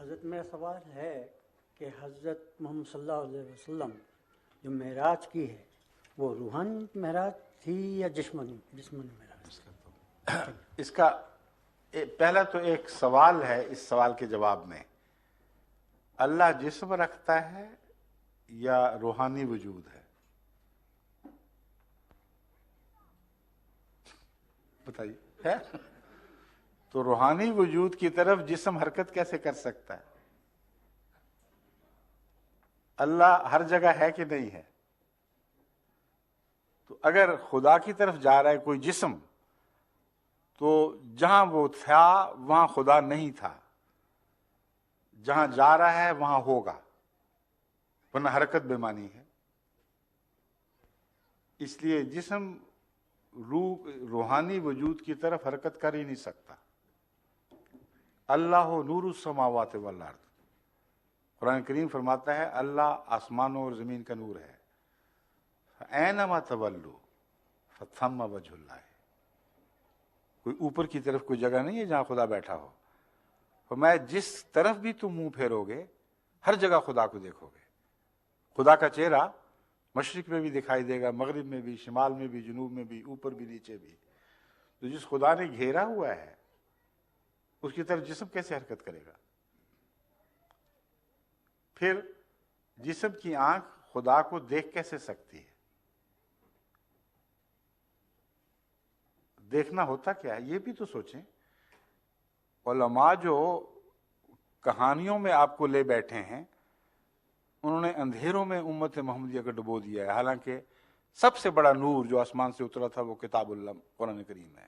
حضرت میرا سوال ہے کہ حضرت محمد صلی اللہ علیہ وسلم جو معراج کی ہے وہ روحانی معراج تھی یا جسمانی معراج؟ اس کا پہلا تو ایک سوال ہے، اس سوال کے جواب میں اللہ جسم رکھتا ہے یا روحانی وجود ہے؟ بتائیے. ہے تو روحانی وجود کی طرف جسم حرکت کیسے کر سکتا ہے؟ اللہ ہر جگہ ہے کہ نہیں ہے؟ تو اگر خدا کی طرف جا رہا ہے کوئی جسم تو جہاں وہ تھا وہاں خدا نہیں تھا، جہاں جا رہا ہے وہاں ہوگا، ورنہ حرکت بے معنی ہے. اس لیے جسم روحانی وجود کی طرف حرکت کر ہی نہیں سکتا. اللہ نور السماوات والارض، قرآن کریم فرماتا ہے اللہ آسمانوں اور زمین کا نور ہے. اینما تولوا فثم وجہ اللہ. کوئی اوپر کی طرف کوئی جگہ نہیں ہے جہاں خدا بیٹھا ہو. فرمایا جس طرف بھی تم منہ پھیرو گے ہر جگہ خدا کو دیکھو گے. خدا کا چہرہ مشرق میں بھی دکھائی دے گا، مغرب میں بھی، شمال میں بھی، جنوب میں بھی، اوپر بھی، نیچے بھی. تو جس خدا نے گھیرا ہوا ہے اس کی طرف جسم کیسے حرکت کرے گا؟ پھر جسم کی آنکھ خدا کو دیکھ کیسے سکتی ہے؟ دیکھنا ہوتا کیا ہے یہ بھی تو سوچیں. علماء جو کہانیوں میں آپ کو لے بیٹھے ہیں انہوں نے اندھیروں میں امت محمدیہ کو ڈبو دیا ہے، حالانکہ سب سے بڑا نور جو آسمان سے اترا تھا وہ کتاب اللہ قرآن کریم ہے.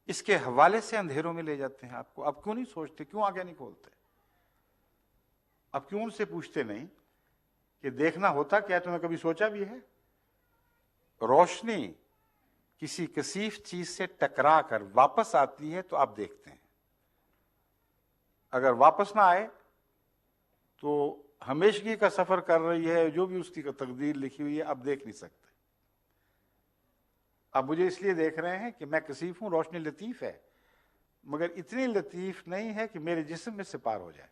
اس کے حوالے سے اندھیروں میں لے جاتے ہیں آپ کو. اب کیوں نہیں سوچتے، کیوں آگے نہیں کھولتے؟ اب کیوں ان سے پوچھتے نہیں کہ دیکھنا ہوتا کیا؟ تم نے کبھی سوچا بھی ہے؟ روشنی کسی کثیف چیز سے ٹکرا کر واپس آتی ہے تو آپ دیکھتے ہیں. اگر واپس نہ آئے تو ہمیشگی کا سفر کر رہی ہے، جو بھی اس کی تقدیر لکھی ہوئی ہے اب دیکھ نہیں سکتے. اب مجھے اس لیے دیکھ رہے ہیں کہ میں کثیف ہوں، روشنی لطیف ہے، مگر اتنی لطیف نہیں ہے کہ میرے جسم میں سے پار ہو جائے.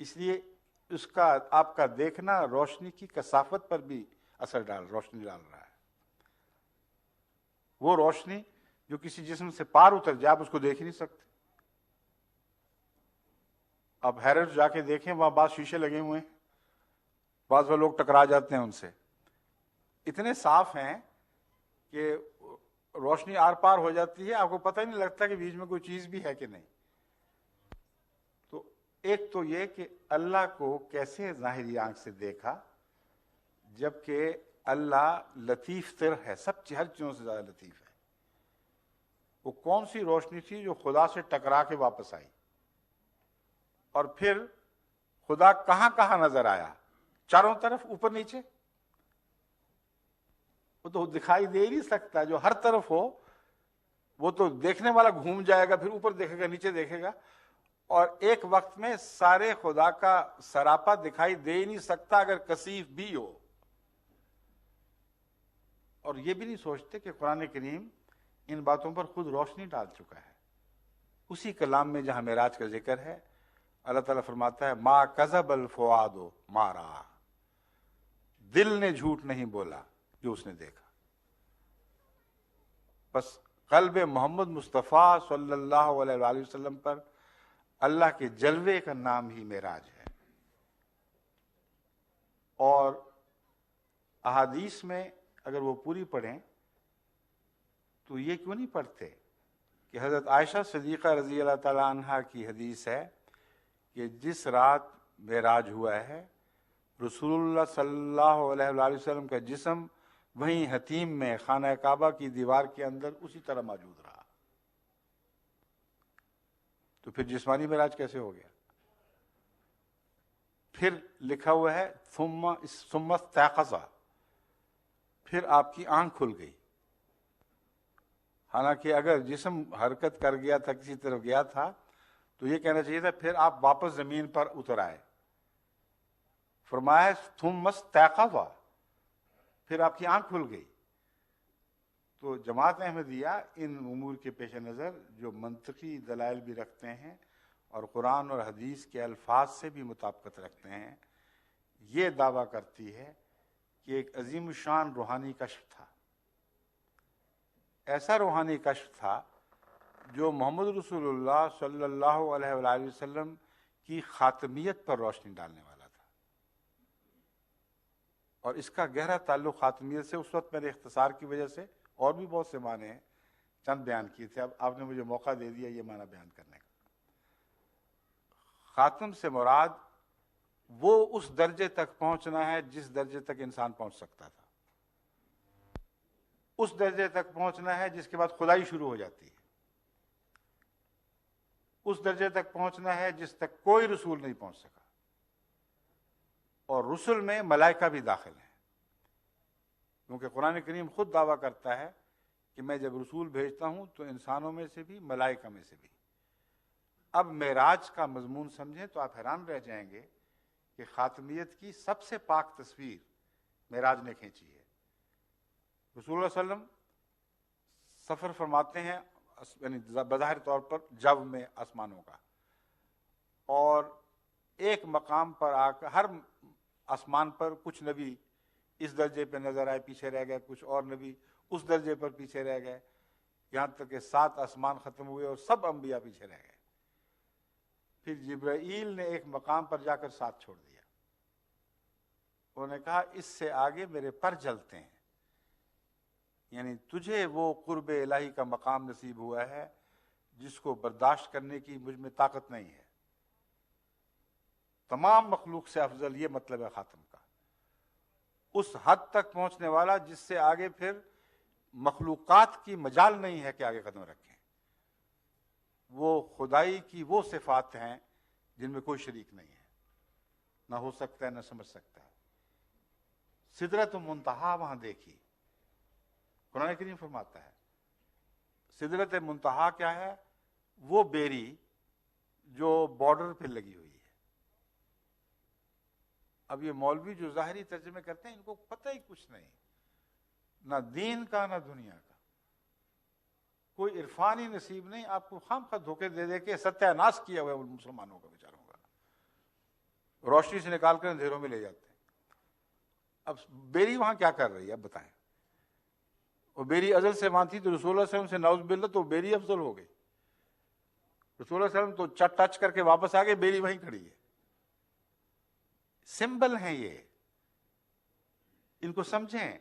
اس لیے اس کا آپ کا دیکھنا روشنی کی کثافت پر بھی روشنی ڈال رہا ہے. وہ روشنی جو کسی جسم سے پار اتر جائے آپ اس کو دیکھ ہی نہیں سکتے. آپ حیرت جا کے دیکھیں، وہاں بعض شیشے لگے ہوئے ہیں، بعض وہ لوگ ٹکرا جاتے ہیں ان سے. اتنے صاف ہیں کہ روشنی آر پار ہو جاتی ہے، آپ کو پتہ ہی نہیں لگتا کہ بیچ میں کوئی چیز بھی ہے کہ نہیں. تو ایک تو یہ کہ اللہ کو کیسے ظاہری آنکھ سے دیکھا، جبکہ اللہ لطیف تر ہے، ہر چیزوں سے زیادہ لطیف ہے. وہ کون سی روشنی تھی جو خدا سے ٹکرا کے واپس آئی؟ اور پھر خدا کہاں کہاں نظر آیا؟ چاروں طرف، اوپر نیچے. وہ تو دکھائی دے نہیں سکتا. جو ہر طرف ہو وہ تو دیکھنے والا گھوم جائے گا، پھر اوپر دیکھے گا، نیچے دیکھے گا، اور ایک وقت میں سارے خدا کا سراپا دکھائی دے ہی نہیں سکتا اگر کثیف بھی ہو. اور یہ بھی نہیں سوچتے کہ قرآن کریم ان باتوں پر خود روشنی ڈال چکا ہے. اسی کلام میں جہاں معراج کا ذکر ہے اللہ تعالیٰ فرماتا ہے ما کذب الفؤاد ما رأى، دل نے جھوٹ نہیں بولا جو اس نے دیکھا. بس قلب محمد مصطفیٰ صلی اللہ علیہ وآلہ وسلم پر اللہ کے جلوے کا نام ہی معراج ہے. اور احادیث میں اگر وہ پوری پڑھیں تو یہ کیوں نہیں پڑھتے کہ حضرت عائشہ صدیقہ رضی اللہ تعالی عنہا کی حدیث ہے کہ جس رات معراج ہوا ہے رسول اللہ صلی اللہ علیہ وآلہ وسلم کا جسم وہیں حتیم میں خانہ کعبہ کی دیوار کے اندر اسی طرح موجود رہا. تو پھر جسمانی معراج کیسے ہو گیا؟ پھر لکھا ہوا ہے ثم استيقظ، پھر آپ کی آنکھ کھل گئی. حالانکہ اگر جسم حرکت کر گیا تھا، کسی طرف گیا تھا، تو یہ کہنا چاہیے تھا پھر آپ واپس زمین پر اتر آئے. فرمایا ثم استيقظ، پھر آپ کی آنکھ کھل گئی. تو جماعت احمدیہ ان امور کے پیش نظر جو منطقی دلائل بھی رکھتے ہیں اور قرآن اور حدیث کے الفاظ سے بھی مطابقت رکھتے ہیں، یہ دعویٰ کرتی ہے کہ ایک عظیم الشان روحانی کشف تھا، ایسا روحانی کشف تھا جو محمد رسول اللہ صلی اللہ علیہ وآلہ وسلم کی خاتمیت پر روشنی ڈالنے والا تھا. اور اس کا گہرا تعلق خاتمیت سے، اس وقت میرے اختصار کی وجہ سے اور بھی بہت سے معنی ہیں، چند بیان کیے تھے، اب آپ نے مجھے موقع دے دیا یہ معنی بیان کرنے کا. خاتم سے مراد وہ اس درجے تک پہنچنا ہے جس درجے تک انسان پہنچ سکتا تھا، اس درجے تک پہنچنا ہے جس کے بعد خدائی شروع ہو جاتی ہے، اس درجے تک پہنچنا ہے جس تک کوئی رسول نہیں پہنچ سکا. اور رسل میں ملائکہ بھی داخل ہیں، کیونکہ قرآن کریم خود دعویٰ کرتا ہے کہ میں جب رسول بھیجتا ہوں تو انسانوں میں سے بھی ملائکہ میں سے بھی. اب معراج کا مضمون سمجھیں تو آپ حیران رہ جائیں گے کہ خاتمیت کی سب سے پاک تصویر معراج نے کھینچی ہے. رسول اللہ صلی اللہ علیہ وسلم سفر فرماتے ہیں، یعنی بظاہر طور پر جو میں آسمانوں کا، اور ایک مقام پر آ کر ہر آسمان پر کچھ نبی اس درجے پہ نظر آئے پیچھے رہ گئے، کچھ اور نبی اس درجے پر پیچھے رہ گئے، یہاں تک کہ 7 آسمان ختم ہوئے اور سب انبیاء پیچھے رہ گئے. پھر جبرائیل نے ایک مقام پر جا کر ساتھ چھوڑ دیا، انہوں نے کہا اس سے آگے میرے پر جلتے ہیں، یعنی تجھے وہ قرب الہی کا مقام نصیب ہوا ہے جس کو برداشت کرنے کی مجھ میں طاقت نہیں ہے. تمام مخلوق سے افضل یہ مطلب ہے خاتم کا، اس حد تک پہنچنے والا جس سے آگے پھر مخلوقات کی مجال نہیں ہے کہ آگے قدم رکھیں. وہ خدائی کی وہ صفات ہیں جن میں کوئی شریک نہیں ہے، نہ ہو سکتا ہے نہ سمجھ سکتا ہے. سدرۃ منتہا وہاں دیکھی، قرآن کریم فرماتا ہے سدرۃ منتہا کیا ہے؟ وہ بیری جو بارڈر پہ لگی ہوئی ہے. اب یہ مولوی جو ظاہری ترجمے کرتے ہیں ان کو پتہ ہی کچھ نہیں، نہ دین کا نہ دنیا کا، کوئی عرفانی نصیب نہیں، آپ کو خام خواہ دھوکے دے دے کے ستیہ ناش کیا ہوا ہے مسلمانوں کا، بیچاروں کا، روشنی سے نکال کر اندھیروں میں لے جاتے ہیں. اب بیری وہاں کیا کر رہی ہے اب بتائیں؟ وہ بیری ازل سے وہاں تھی تو رسول اللہ صلی اللہ علیہ وسلم سے نعوذ باللہ تو بیری افضل ہو گئی. رسول اللہ صلی اللہ علیہ وسلم تو ٹچ کر کے واپس آ گئے، بیری وہیں کھڑی ہے. سمبل ہیں یہ، ان کو سمجھیں.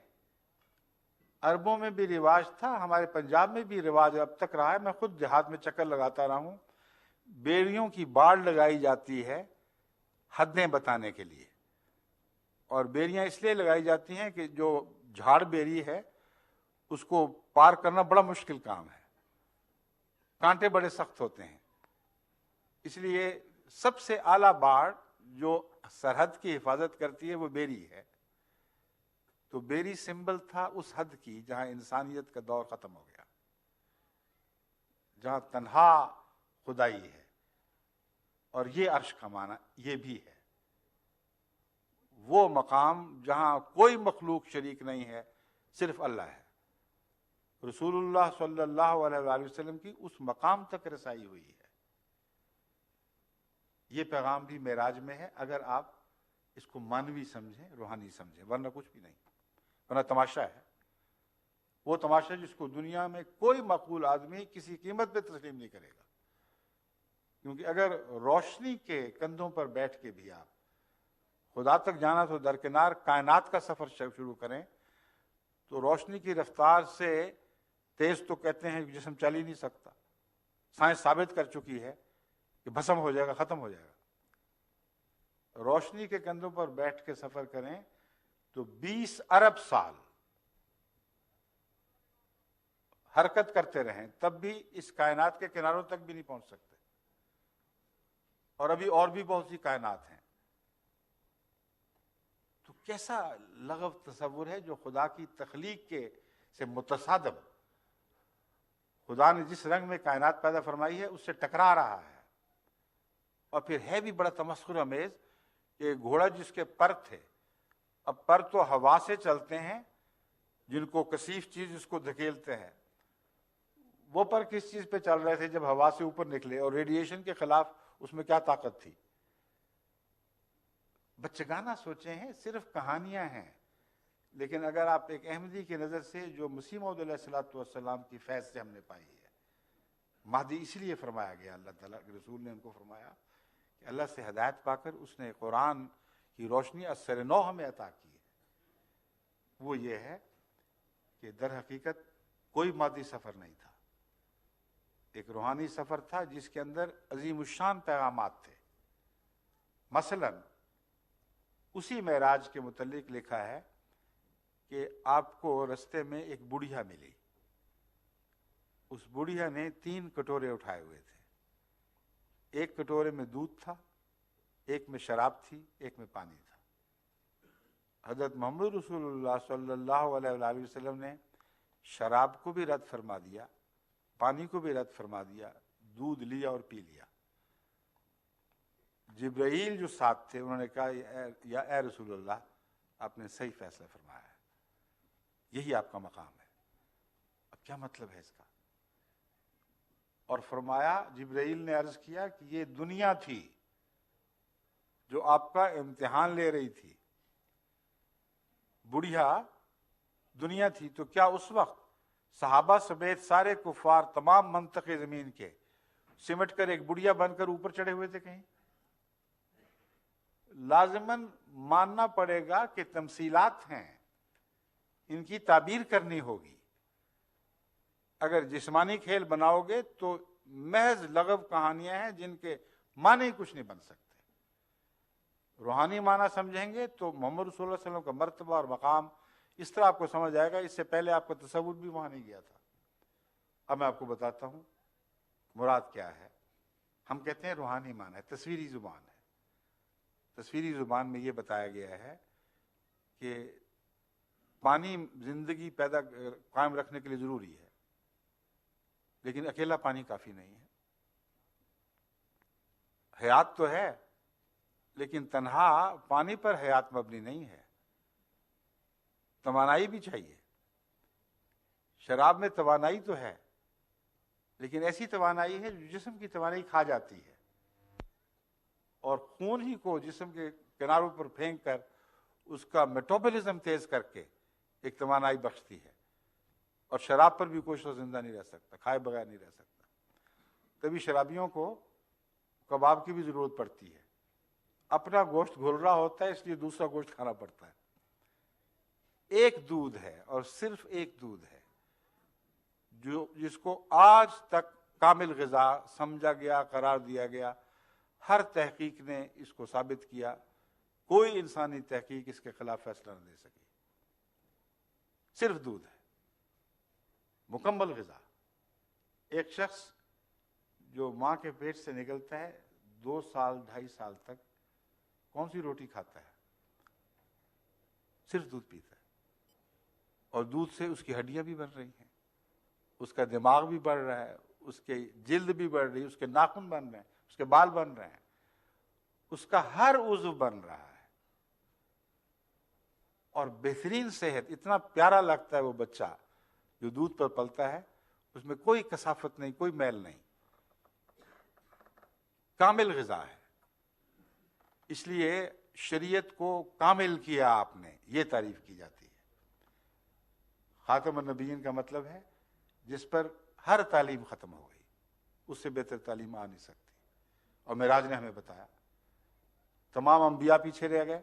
عربوں میں بھی رواج تھا، ہمارے پنجاب میں بھی رواج اب تک رہا ہے. میں خود دیہات میں چکر لگاتا رہا ہوں، بیریوں کی باڑ لگائی جاتی ہے حدیں بتانے کے لیے. اور بیریاں اس لیے لگائی جاتی ہیں کہ جو جھاڑ بیری ہے اس کو پار کرنا بڑا مشکل کام ہے، کانٹے بڑے سخت ہوتے ہیں. اس لیے سب سے اعلیٰ باڑ جو سرحد کی حفاظت کرتی ہے وہ بیری ہے. تو بیری سمبل تھا اس حد کی جہاں انسانیت کا دور ختم ہو گیا، جہاں تنہا خدائی ہے. اور یہ عرش کا معنی یہ بھی ہے، وہ مقام جہاں کوئی مخلوق شریک نہیں ہے، صرف اللہ ہے. رسول اللہ صلی اللہ علیہ وآلہ وسلم کی اس مقام تک رسائی ہوئی ہے. یہ پیغام بھی معراج میں ہے اگر آپ اس کو مانوی سمجھیں، روحانی سمجھیں، ورنہ کچھ بھی نہیں، ورنہ تماشا ہے. وہ تماشا جس کو دنیا میں کوئی معقول آدمی کسی قیمت پہ تسلیم نہیں کرے گا. کیونکہ اگر روشنی کے کندھوں پر بیٹھ کے بھی آپ خدا تک جانا تو درکنار کائنات کا سفر شروع کریں تو روشنی کی رفتار سے تیز تو کہتے ہیں کہ جسم چل ہی نہیں سکتا. سائنس ثابت کر چکی ہے کہ بھسم ہو جائے گا، ختم ہو جائے گا. روشنی کے کندھوں پر بیٹھ کے سفر کریں تو 20 ارب سال حرکت کرتے رہیں تب بھی اس کائنات کے کناروں تک بھی نہیں پہنچ سکتے. اور ابھی اور بھی بہت سی کائنات ہیں. تو کیسا لغو تصور ہے جو خدا کی تخلیق کے سے متصادم، خدا نے جس رنگ میں کائنات پیدا فرمائی ہے اس سے ٹکرا رہا ہے. اور پھر ہے بھی بڑا تمسخر آمیز کہ گھوڑا جس کے پر تھے، اب پر تو ہوا سے چلتے ہیں جن کو کثیف چیز اس کو دھکیلتے ہیں، وہ پر کس چیز پہ چل رہے تھے جب ہوا سے اوپر نکلے اور ریڈیشن کے خلاف اس میں کیا طاقت تھی؟ بچگانہ سوچے ہیں، صرف کہانیاں ہیں، لیکن اگر آپ ایک احمدی کی نظر سے جو مسیح موعود علیہ الصلوۃ والسلام کی فیض سے ہم نے پائی ہے، مہدی اس لیے فرمایا گیا، اللہ تعالیٰ کے رسول نے ان کو فرمایا کہ اللہ سے ہدایت پا کر اس نے قرآن کی روشنی اثر نو ہمیں عطا کی ہے، وہ یہ ہے کہ در حقیقت کوئی مادی سفر نہیں تھا، ایک روحانی سفر تھا جس کے اندر عظیم الشان پیغامات تھے۔ مثلا اسی معراج کے متعلق لکھا ہے کہ آپ کو رستے میں ایک بڑھیا ملی، اس بڑھیا نے 3 کٹورے اٹھائے ہوئے تھے، ایک کٹورے میں دودھ تھا، ایک میں شراب تھی، ایک میں پانی تھا۔ حضرت محمد رسول اللہ صلی اللہ علیہ وآلہ وسلم نے شراب کو بھی رد فرما دیا، پانی کو بھی رد فرما دیا، دودھ لیا اور پی لیا۔ جبرائیل جو ساتھ تھے انہوں نے کہا یا اے رسول اللہ، آپ نے صحیح فیصلہ فرمایا ہے، یہی آپ کا مقام ہے۔ اب کیا مطلب ہے اس کا؟ اور فرمایا، جبرائیل نے عرض کیا کہ یہ دنیا تھی جو آپ کا امتحان لے رہی تھی، بڑھیا دنیا تھی، تو کیا اس وقت صحابہ سمیت سارے کفار تمام منطقے زمین کے سمٹ کر ایک بڑھیا بن کر اوپر چڑھے ہوئے تھے کہیں؟ لازماً ماننا پڑے گا کہ تمثیلات ہیں، ان کی تعبیر کرنی ہوگی۔ اگر جسمانی کھیل بناؤ گے تو محض لغو کہانیاں ہیں جن کے معنی کچھ نہیں بن سکتے۔ روحانی معنی سمجھیں گے تو محمد رسول اللہ صلی اللہ علیہ وسلم کا مرتبہ اور مقام اس طرح آپ کو سمجھ آئے گا، اس سے پہلے آپ کا تصور بھی وہاں نہیں گیا تھا۔ اب میں آپ کو بتاتا ہوں مراد کیا ہے۔ ہم کہتے ہیں روحانی معنی ہے، تصویری زبان ہے۔ تصویری زبان میں یہ بتایا گیا ہے کہ پانی زندگی قائم رکھنے کے لیے ضروری ہے، لیکن اکیلا پانی کافی نہیں ہے۔ حیات تو ہے، لیکن تنہا پانی پر حیات مبنی نہیں ہے، توانائی بھی چاہیے۔ شراب میں توانائی تو ہے، لیکن ایسی توانائی ہے جو جسم کی توانائی کھا جاتی ہے، اور خون ہی کو جسم کے کناروں پر پھینک کر اس کا میٹابولزم تیز کر کے ایک توانائی بخشتی ہے۔ اور شراب پر بھی کوئی شخص زندہ نہیں رہ سکتا، کھائے بغیر نہیں رہ سکتا۔ تبھی شرابیوں کو کباب کی بھی ضرورت پڑتی ہے، اپنا گوشت گھل رہا ہوتا ہے اس لیے دوسرا گوشت کھانا پڑتا ہے۔ ایک دودھ ہے، اور صرف ایک دودھ ہے جس کو آج تک کامل غذا سمجھا گیا، قرار دیا گیا۔ ہر تحقیق نے اس کو ثابت کیا، کوئی انسانی تحقیق اس کے خلاف فیصلہ نہ دے سکی۔ صرف دودھ ہے، مکمل غذا۔ ایک شخص جو ماں کے پیٹ سے نکلتا ہے 2 سال 2.5 سال تک کون سی روٹی کھاتا ہے؟ صرف دودھ پیتا ہے، اور دودھ سے اس کی ہڈیاں بھی بن رہی ہیں، اس کا دماغ بھی بڑھ رہا ہے، اس کے جلد بھی بڑھ رہی ہے، اس کے ناخن بن رہے ہیں، اس کے بال بن رہے ہیں، اس کا ہر عضو بن رہا ہے، اور بہترین صحت۔ اتنا پیارا لگتا ہے وہ بچہ جو دودھ پر پلتا ہے، اس میں کوئی کثافت نہیں، کوئی میل نہیں، کامل غذا ہے۔ اس لیے شریعت کو کامل کیا آپ نے، یہ تعریف کی جاتی ہے۔ خاتم النبیین کا مطلب ہے جس پر ہر تعلیم ختم ہو گئی، اس سے بہتر تعلیم آ نہیں سکتی۔ اور معراج نے ہمیں بتایا، تمام انبیاء پیچھے رہ گئے،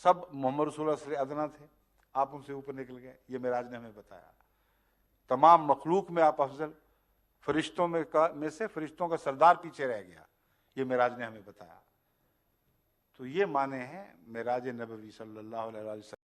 سب محمد رسول اللہ سے ادنا تھے، آپ ان سے اوپر نکل گئے، یہ معراج نے ہمیں بتایا۔ تمام مخلوق میں آپ افضل، فرشتوں میں سے فرشتوں کا سردار پیچھے رہ گیا، یہ معراج نے ہمیں بتایا۔ تو یہ معنی ہیں معراج نبوی صلی اللہ علیہ وسلم